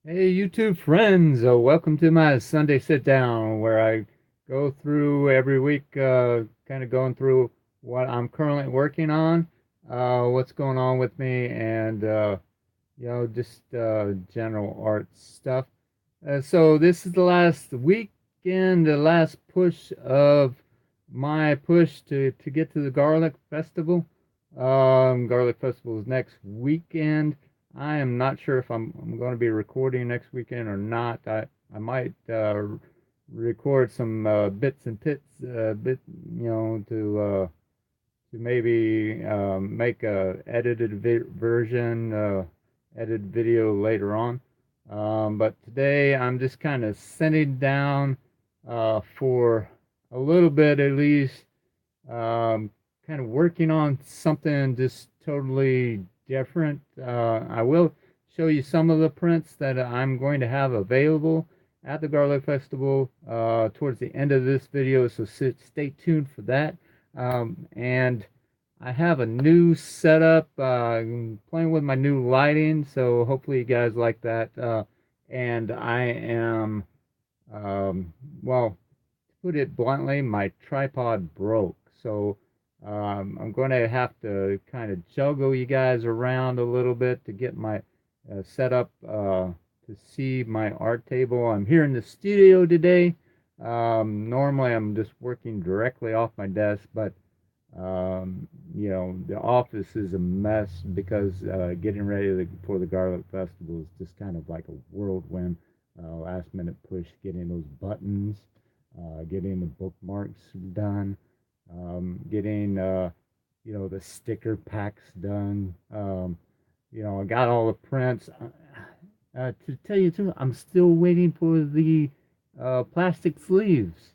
Hey, YouTube friends, welcome to my Sunday sit down where I go through every week, kind of going through what I'm currently working on, what's going on with me, and just general art stuff. So this is the last weekend, the last push of my push to get to the Garlic Festival. Garlic Festival is next weekend. I am not sure if I'm going to be recording next weekend or not. I might record some bits and tits, to maybe make a edited version, edited video later on. But today I'm just kind of sitting down for a little bit at least, kind of working on something just totally different. I will show you some of the prints that I'm going to have available at the Garlic Festival towards the end of this video, so stay tuned for that. And I have a new setup, I'm playing with my new lighting, so hopefully you guys like that. And I am, um, well, put it bluntly, my tripod broke. So I'm going to have to kind of juggle you guys around a little bit to get my setup to see my art table. I'm here in the studio today. Normally I'm just working directly off my desk, but the office is a mess because getting ready for the Garlic Festival is just kind of like a whirlwind. Last minute push, getting those buttons, getting the bookmarks done, getting the sticker packs done. I got all the prints. To tell you the truth, I'm still waiting for the plastic sleeves.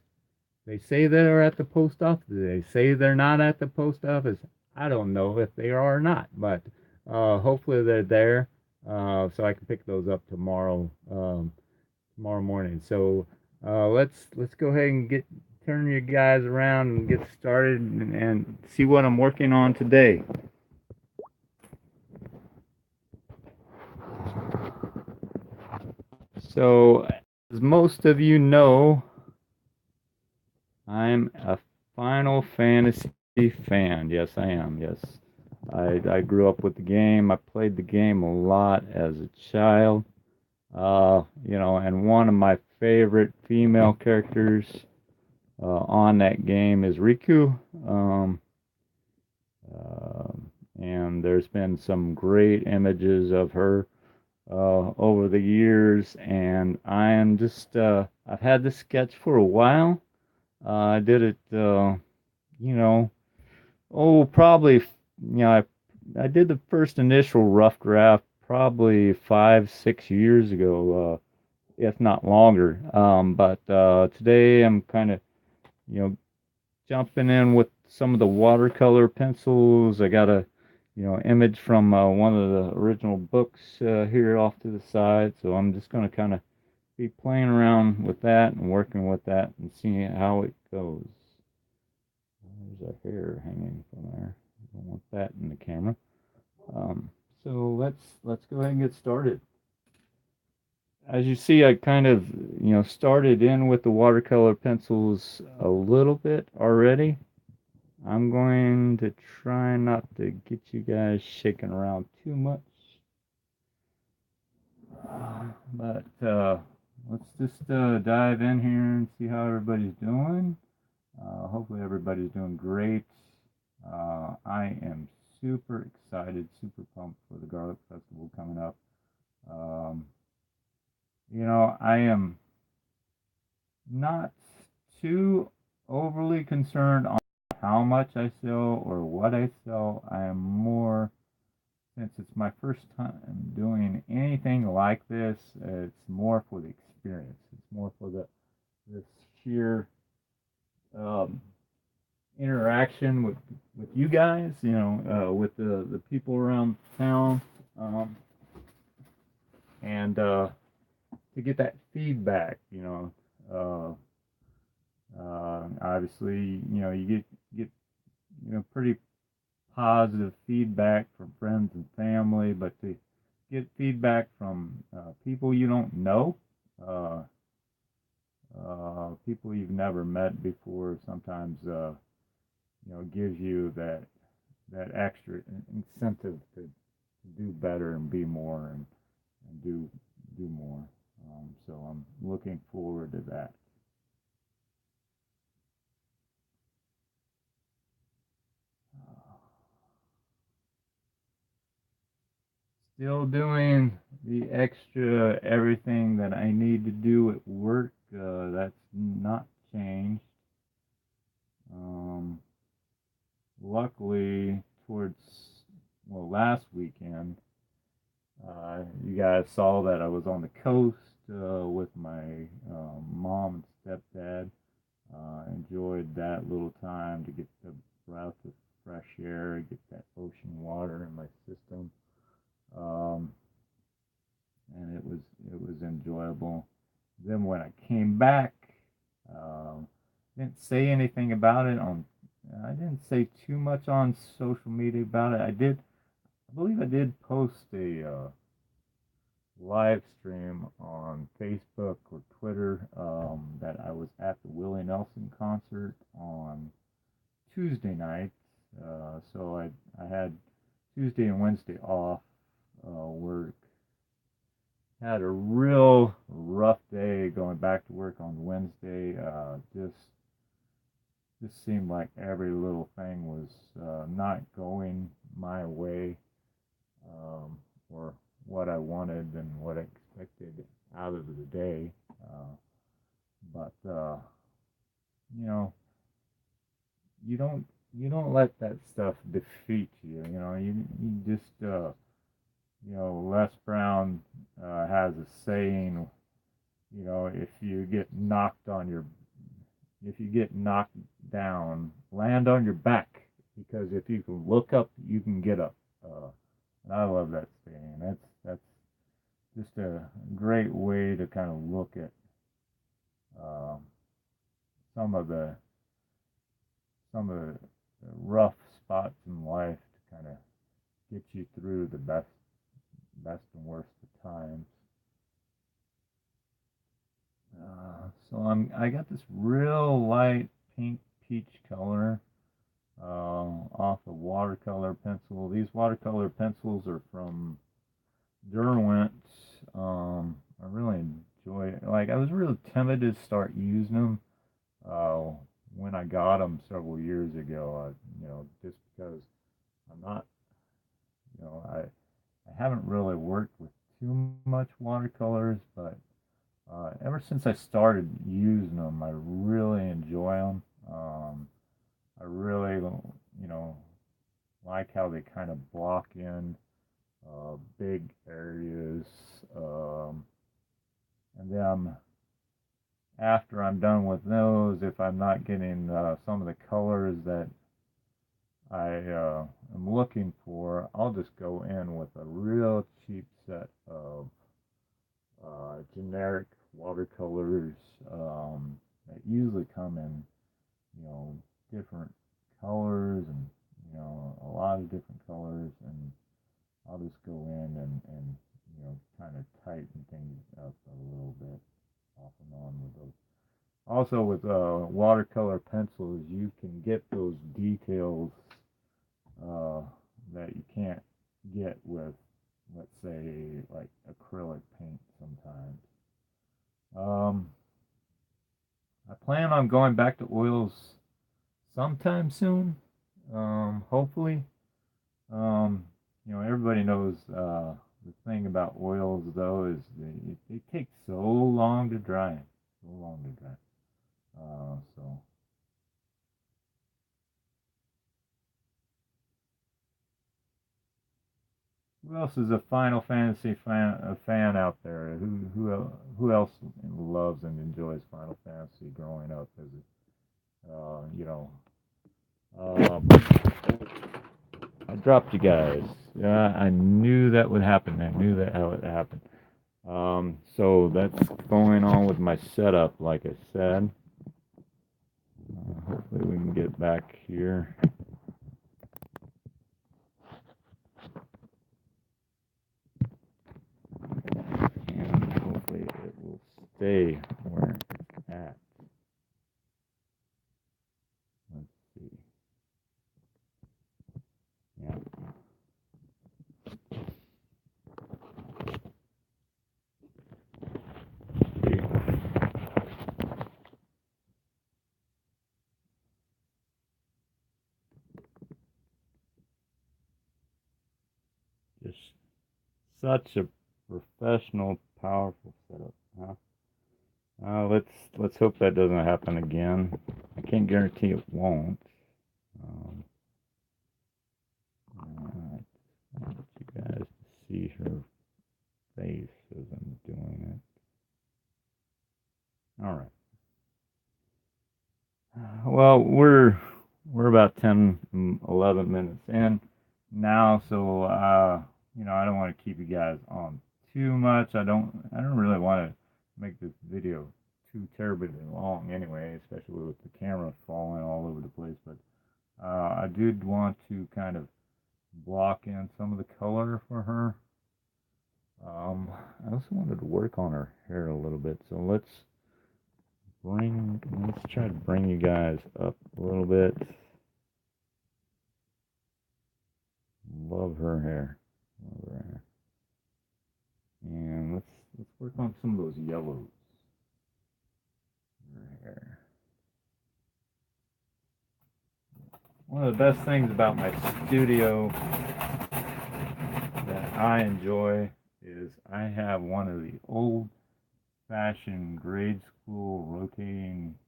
They say they're at the post office. They say they're not at the post office. I don't know if they are or not, but hopefully they're there, so I can pick those up tomorrow morning. So let's go ahead and turn you guys around and get started and see what I'm working on today. So as most of you know, I'm a Final Fantasy fan. Yes, I am. Yes. I grew up with the game. I played the game a lot as a child. And one of my favorite female characters on that game is Riku. Um, uh, and there's been some great images of her over the years, and I am just I've had this sketch for a while. I did it, you know, probably, I did the first initial rough draft probably 5, 6 years ago, if not longer. But today I'm kind of, you know, jumping in with some of the watercolor pencils. I got a, image from one of the original books here off to the side. So I'm just going to kind of be playing around with that and working with that and seeing how it goes. There's a hair hanging from there. I don't want that in the camera. Um, so let's go ahead and get started. As you see, I kind of started in with the watercolor pencils a little bit already. I'm going to try not to get you guys shaking around too much, but let's just dive in here and see how everybody's doing. Hopefully everybody's doing great. I am super excited, super pumped for the Garlic Festival coming up. Um, I am not too overly concerned on how much I sell or what I sell. I am more, since it's my first time doing anything like this, it's more for the experience. It's more for the sheer um, interaction with you guys, with the people around town, um, and to get that feedback. Obviously, you get pretty positive feedback from friends and family, but to get feedback from people you don't know, uh, people you've never met before. Sometimes gives you that extra incentive to do better and be more and do more. So I'm looking forward to that. Still doing the extra everything that I need to do at work. That's not changed. Um, Luckily, last weekend, you guys saw that I was on the coast with my mom and stepdad. Enjoyed that little time to get the breath of fresh air, get that ocean water in my system. Um, and it was enjoyable. Then when I came back, um, didn't say anything about it on. I didn't say too much on social media about it. I believe I did post a live stream on Facebook or Twitter that I was at the Willie Nelson concert on Tuesday night. So I had Tuesday and Wednesday off work. Had a real rough day going back to work on Wednesday. Just seemed like every little thing was not going my way, um, or what I wanted and what I expected out of the day. But you know, you don't let that stuff defeat you. You just Les Brown has a saying. If you get knocked down, land on your back, because if you can look up, you can get up. And I love that saying. That's just a great way to kind of look at um, some of the some of the rough spots in life to kind of get you through the best and worst of times. So I got this real light pink peach color off a watercolor pencil. These watercolor pencils are from Derwent. I really enjoy it. Like, I was really timid to start using them uh, when I got them several years ago. Just because I'm not, I haven't really worked with too much watercolors, but ever since I started using them, I really enjoy them. I really, like how they kind of block in big areas. And then after I'm done with those, if I'm not getting some of the colors that I am looking for, I'll just go in with a real cheap set of generic watercolors that usually come in, you know, different colors and, a lot of different colors. And I'll just go in and kind of tighten things up a little bit off and on with those. Also, with watercolor pencils, you can get those details uh, that you can't get with, let's say, like acrylic paint sometimes. Um, I plan on going back to oils sometime soon, hopefully. Um, everybody knows the thing about oils, though, is they take so long to dry. So long to dry. So who else is a Final Fantasy fan out there? Who else loves and enjoys Final Fantasy growing up as uh, you know um, I dropped you guys. Yeah, I knew that would happen. I knew that how it happened. So that's going on with my setup, like I said. Hopefully we can get back here. stay where it's at. Let's see. Yeah. See. Just such a professional, powerful setup. Huh? Let's hope that doesn't happen again. I can't guarantee it won't. Um, alright. I want you guys to see her face as I'm doing it. All right. Well, we're about 10, 11 minutes in now, so I don't want to keep you guys on too much. I don't really want to make this video too terribly long anyway, especially with the camera falling all over the place. But I did want to kind of block in some of the color for her. I also wanted to work on her hair a little bit, so let's try to bring you guys up a little bit. Love her hair. Love her hair. And let's work on some of those yellows. Her hair. One of the best things about my studio that I enjoy is I have one of the old-fashioned grade school rotating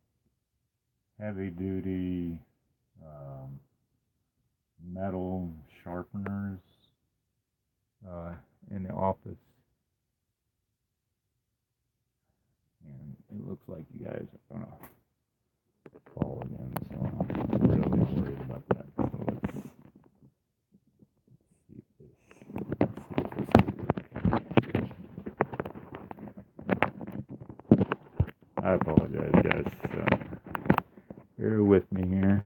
heavy duty metal sharpeners in the office, and it looks like you guys are gonna fall again, so I'm really worried about that. So I apologize, guys. Bear with me here.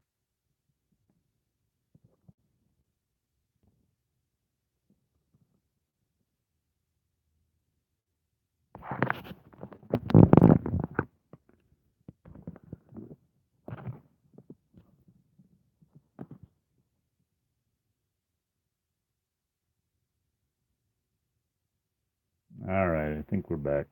All right, I think we're back.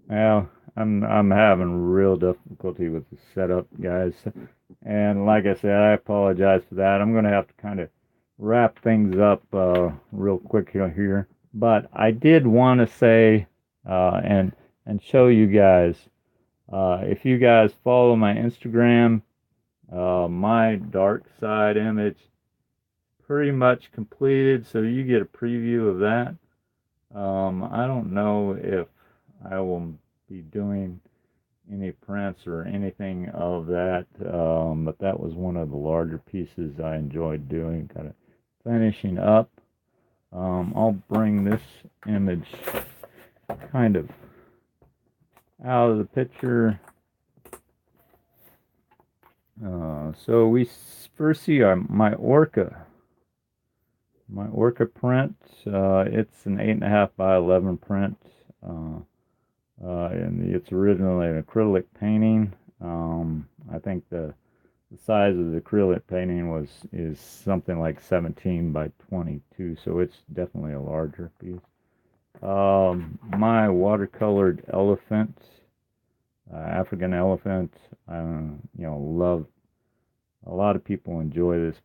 Well, I'm having real difficulty with the setup, guys. And like I said, I apologize for that. I'm going to have to kind of wrap things up real quick here. But I did want to say and show you guys, if you guys follow my Instagram, my dark side image pretty much completed, so you get a preview of that. I don't know if I will be doing any prints or anything of that, but that was one of the larger pieces I enjoyed doing, kind of finishing up. I'll bring this image kind of out of the picture. So we first see my Orca. My Orca print. It's an 8.5 by 11 print. And it's originally an acrylic painting. I think the size of the acrylic painting is something like 17 by 22, so it's definitely a larger piece. My watercolored elephant, African elephant. Love. A lot of people enjoy this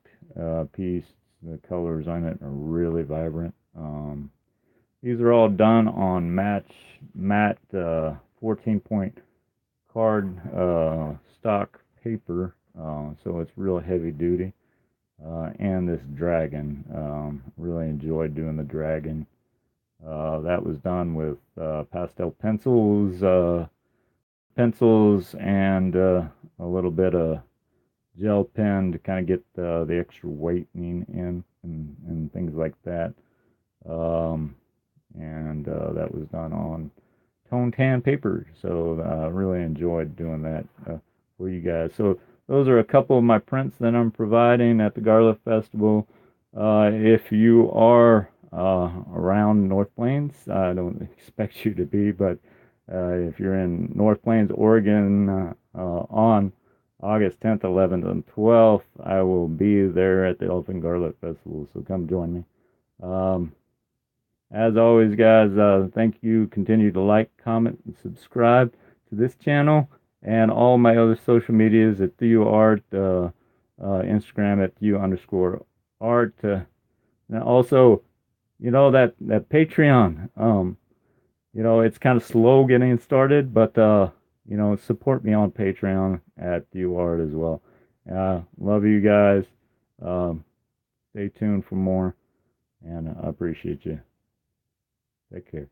piece. The colors on it are really vibrant. These are all done on matte 14-point card stock paper, so it's real heavy duty. And this dragon, really enjoyed doing the dragon. That was done with pastel pencils and a little bit of gel pen to kind of get the extra weight and things like that. Um, and that was done on tone tan paper. So I really enjoyed doing that for you guys. So those are a couple of my prints that I'm providing at the Garlic Festival. If you are around North Plains, I don't expect you to be, but if you're in North Plains, Oregon, on August 10th, 11th, and 12th, I will be there at the Elephant Garlic Festival. So come join me. Um, as always, guys, thank you. Continue to like, comment, and subscribe to this channel and all my other social medias at Theo Art, Instagram at Theo underscore art. And also, that Patreon, it's kind of slow getting started, but, support me on Patreon at Theo Art as well. Love you guys. Um, Stay tuned for more, and I appreciate you. Take care.